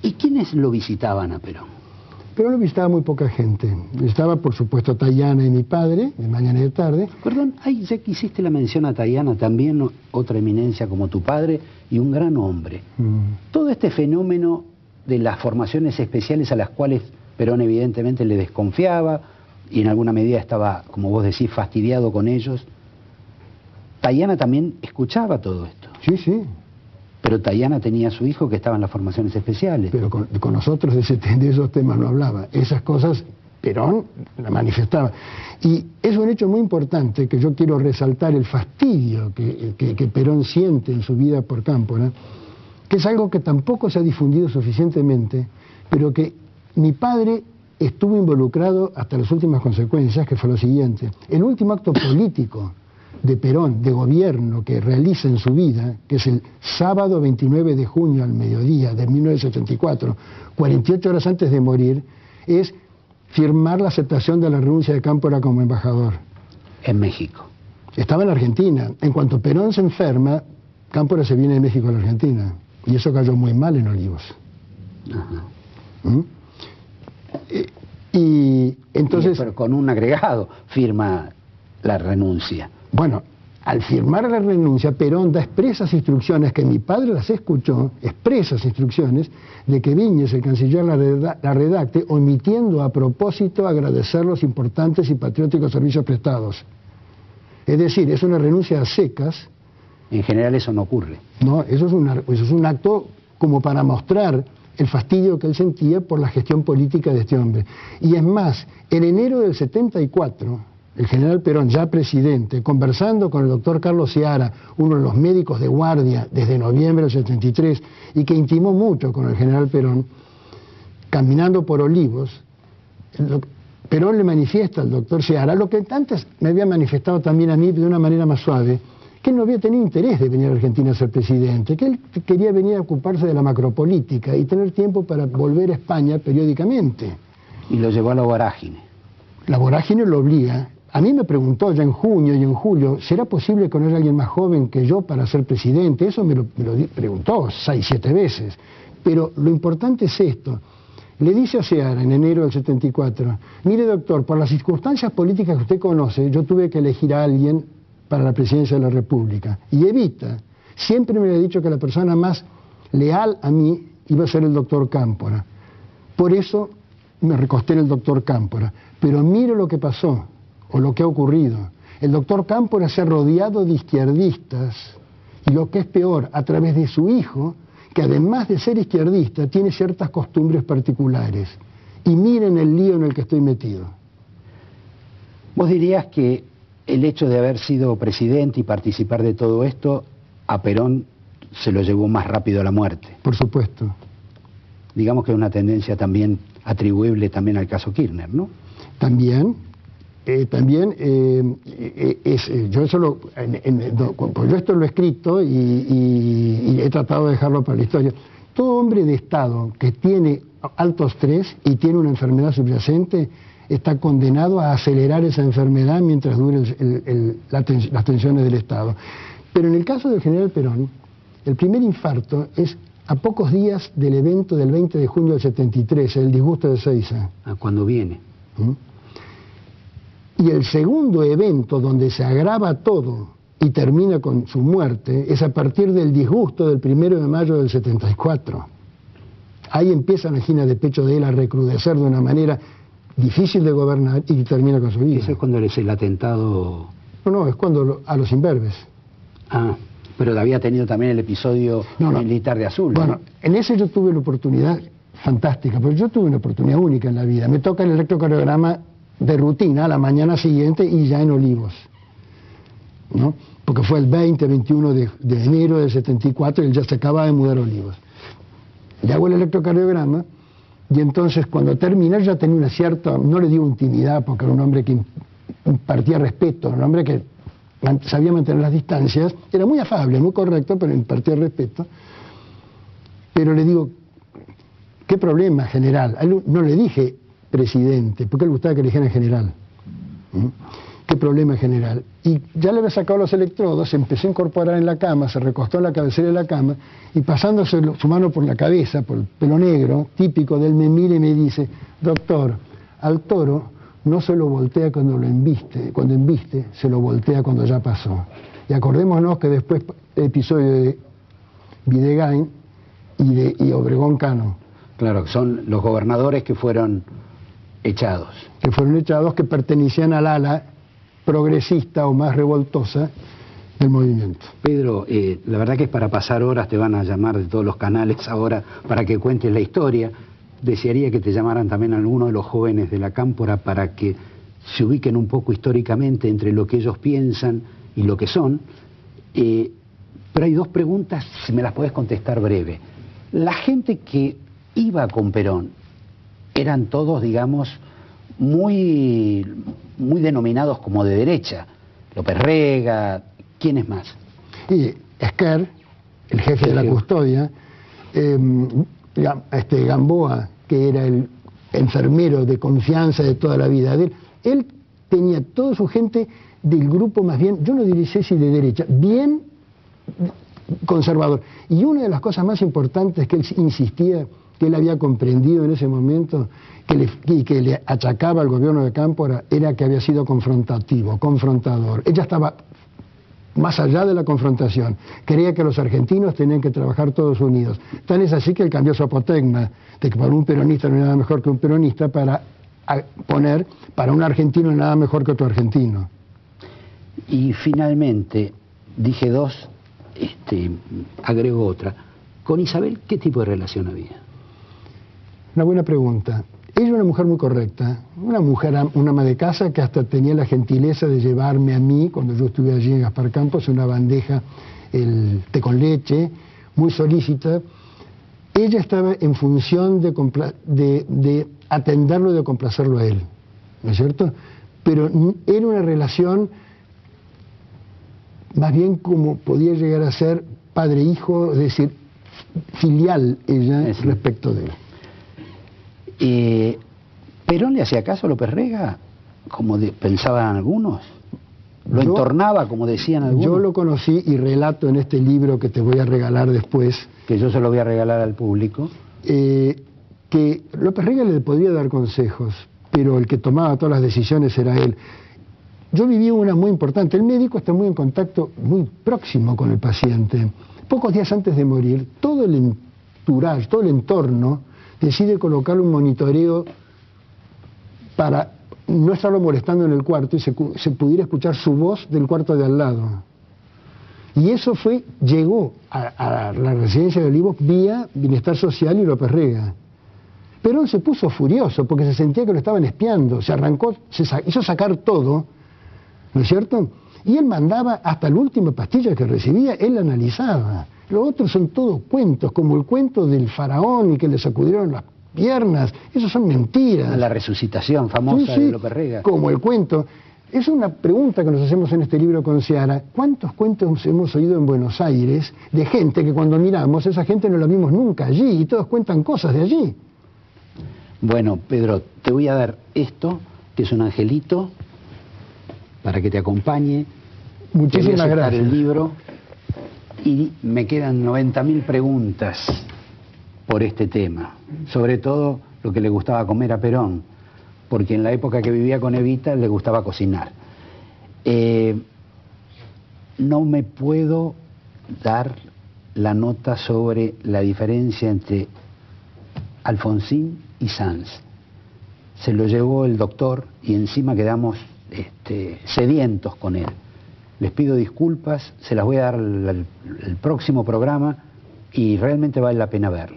¿Y quiénes lo visitaban a Perón? Pero lo visitaba muy poca gente. Estaba, por supuesto, Tayana y mi padre, de mañana y de tarde. Perdón, ya que hiciste la mención a Tayana, también otra eminencia como tu padre y un gran hombre. Todo este fenómeno de las formaciones especiales a las cuales Perón evidentemente le desconfiaba y en alguna medida estaba, como vos decís, fastidiado con ellos. Tayana también escuchaba todo esto. Sí, sí. Pero Tayana tenía a su hijo que estaba en las formaciones especiales. Pero con nosotros de esos temas no hablaba. Esas cosas Perón la manifestaba. Y es un hecho muy importante que yo quiero resaltar, el fastidio que Perón siente en su vida por Cámpora, que es algo que tampoco se ha difundido suficientemente, pero que mi padre estuvo involucrado hasta las últimas consecuencias, que fue lo siguiente. El último acto político de Perón, de gobierno, que realiza en su vida, que es el sábado 29 de junio al mediodía de 1974, 48 horas antes de morir, es firmar la aceptación de la renuncia de Cámpora como embajador. En México. Estaba en Argentina. En cuanto Perón se enferma, Cámpora se viene de México a la Argentina. Y eso cayó muy mal en Olivos. Ajá. Y entonces... Pero con un agregado firma la renuncia. Bueno, al firmar la renuncia, Perón da expresas instrucciones, que mi padre las escuchó, expresas instrucciones, de que Viñes, el canciller, la redacte, omitiendo a propósito agradecer los importantes y patrióticos servicios prestados. Es decir, es una renuncia a secas. En general eso no ocurre. No, eso es un acto como para mostrar el fastidio que él sentía por la gestión política de este hombre. Y es más, en enero del 74... el general Perón, ya presidente, conversando con el doctor Carlos Seara, uno de los médicos de guardia desde noviembre del 73, y que intimó mucho con el general Perón, caminando por Olivos, Perón le manifiesta al doctor Seara lo que antes me había manifestado también a mí de una manera más suave, que él no había tenido interés de venir a Argentina a ser presidente, que él quería venir a ocuparse de la macropolítica y tener tiempo para volver a España periódicamente. Y lo llevó a la vorágine. La vorágine lo obliga. A mí me preguntó ya en junio y en julio, ¿será posible que no haya alguien más joven que yo para ser presidente? Eso me lo preguntó 6, 7 veces. Pero lo importante es esto. Le dice a Seara en enero del 74, mire doctor, por las circunstancias políticas que usted conoce, yo tuve que elegir a alguien para la presidencia de la República. Y Evita siempre me había dicho que la persona más leal a mí iba a ser el doctor Cámpora. Por eso me recosté en el doctor Cámpora. Pero mire lo que pasó, o lo que ha ocurrido. El doctor Cámpora se ha rodeado de izquierdistas, y lo que es peor, a través de su hijo, que además de ser izquierdista, tiene ciertas costumbres particulares. Y miren el lío en el que estoy metido. ¿Vos dirías que el hecho de haber sido presidente y participar de todo esto, a Perón se lo llevó más rápido a la muerte? Por supuesto. Digamos que es una tendencia también atribuible también al caso Kirchner, ¿no? También. Yo esto lo he escrito y he tratado de dejarlo para la historia. Todo hombre de Estado que tiene alto estrés y tiene una enfermedad subyacente está condenado a acelerar esa enfermedad mientras dure las tensiones del Estado. Pero en el caso del general Perón, el primer infarto es a pocos días del evento del 20 de junio del 73, el disgusto de Ezeiza. Cuando viene. Y el segundo evento donde se agrava todo y termina con su muerte es a partir del disgusto del 1 de mayo del 74. Ahí empieza la angina de pecho de él a recrudecer de una manera difícil de gobernar y termina con su vida. ¿Eso es cuando es el atentado? No, es cuando a los imberbes. Pero había tenido también el episodio militar de Azul. Bueno, en ese yo tuve la oportunidad fantástica, porque yo tuve una oportunidad única en la vida. Me toca el electrocardiograma de rutina a la mañana siguiente y ya en Olivos, ¿no? Porque fue el 21 de enero del 74 y él ya se acaba de mudar a Olivos. Le hago el electrocardiograma y entonces cuando termina ya tenía una cierta, no le digo intimidad porque era un hombre que impartía respeto, un hombre que sabía mantener las distancias, era muy afable, muy correcto, pero impartía respeto. Pero le digo, ¿qué problema, general? A él no le dije presidente, porque él gustaba que le dijeran general. ¿Qué problema general. Y ya le había sacado los electrodos, se empezó a incorporar en la cama, se recostó en la cabecera de la cama y pasándose su mano por la cabeza, por el pelo negro, típico de él, me mira y me dice: doctor, al toro no se lo voltea cuando cuando embiste, se lo voltea cuando ya pasó. Y acordémonos que después el episodio de Videgain y Obregón Cano. Claro, son los gobernadores que fueron echados. Que pertenecían al ala progresista o más revoltosa del movimiento. Pedro, la verdad que es para pasar horas, te van a llamar de todos los canales ahora para que cuentes la historia. Desearía que te llamaran también algunos de los jóvenes de la Cámpora para que se ubiquen un poco históricamente entre lo que ellos piensan y lo que son. Pero hay dos preguntas, si me las podés contestar breve. La gente que iba con Perón, eran todos, digamos, muy denominados como de derecha. López Rega, ¿quiénes más? Y Esquer, el jefe de la custodia, Gamboa, que era el enfermero de confianza de toda la vida de él. Él tenía toda su gente del grupo más bien, yo no diría si de derecha, bien conservador. Y una de las cosas más importantes que él insistía, que él había comprendido en ese momento, que le achacaba al gobierno de Cámpora, era que había sido confrontativo, confrontador. Ella estaba más allá de la confrontación. Creía que los argentinos tenían que trabajar todos unidos. Tan es así que él cambió su apotegma, de que para un peronista no hay nada mejor que un peronista, para poner para un argentino nada mejor que otro argentino. Y finalmente, dije dos, agrego otra. ¿Con Isabel qué tipo de relación había? Una buena pregunta. Ella era una mujer muy correcta, una ama de casa que hasta tenía la gentileza de llevarme a mí, cuando yo estuve allí en Gaspar Campos, una bandeja, el té con leche, muy solícita. Ella estaba en función de atenderlo y de complacerlo a él, ¿no es cierto? Pero era una relación más bien como podía llegar a ser padre-hijo, es decir, filial ella respecto de él. ¿Perón le hacía caso a López Rega, como pensaban algunos? ¿Lo entornaba, como decían algunos? Yo lo conocí y relato en este libro que te voy a regalar después. Que yo se lo voy a regalar al público. Que López Rega le podría dar consejos, pero el que tomaba todas las decisiones era él. Yo viví una muy importante. El médico está muy en contacto, muy próximo con el paciente. Pocos días antes de morir, todo el entourage, todo el entorno, decide colocarle un monitoreo para no estarlo molestando en el cuarto y se pudiera escuchar su voz del cuarto de al lado. Y eso llegó a la residencia de Olivos vía Bienestar Social y López Rega. Perón se puso furioso porque se sentía que lo estaban espiando, se arrancó, hizo sacar todo, ¿no es cierto? Y él mandaba hasta la última pastilla que recibía, él la analizaba. Los otros son todos cuentos, como el cuento del faraón y que le sacudieron las piernas. Esos son mentiras. La resucitación famosa de López Rega. Como el cuento. Es una pregunta que nos hacemos en este libro con Ciara. ¿Cuántos cuentos hemos oído en Buenos Aires de gente que cuando miramos, esa gente no la vimos nunca allí y todos cuentan cosas de allí? Bueno, Pedro, te voy a dar esto, que es un angelito, para que te acompañe. Muchísimas gracias. El libro. Y me quedan 90.000 preguntas por este tema, sobre todo lo que le gustaba comer a Perón, porque en la época que vivía con Evita le gustaba cocinar. No me puedo dar la nota sobre la diferencia entre Alfonsín y Sanz. Se lo llevó el doctor y encima quedamos sedientos con él. Les pido disculpas, se las voy a dar el próximo programa y realmente vale la pena verla.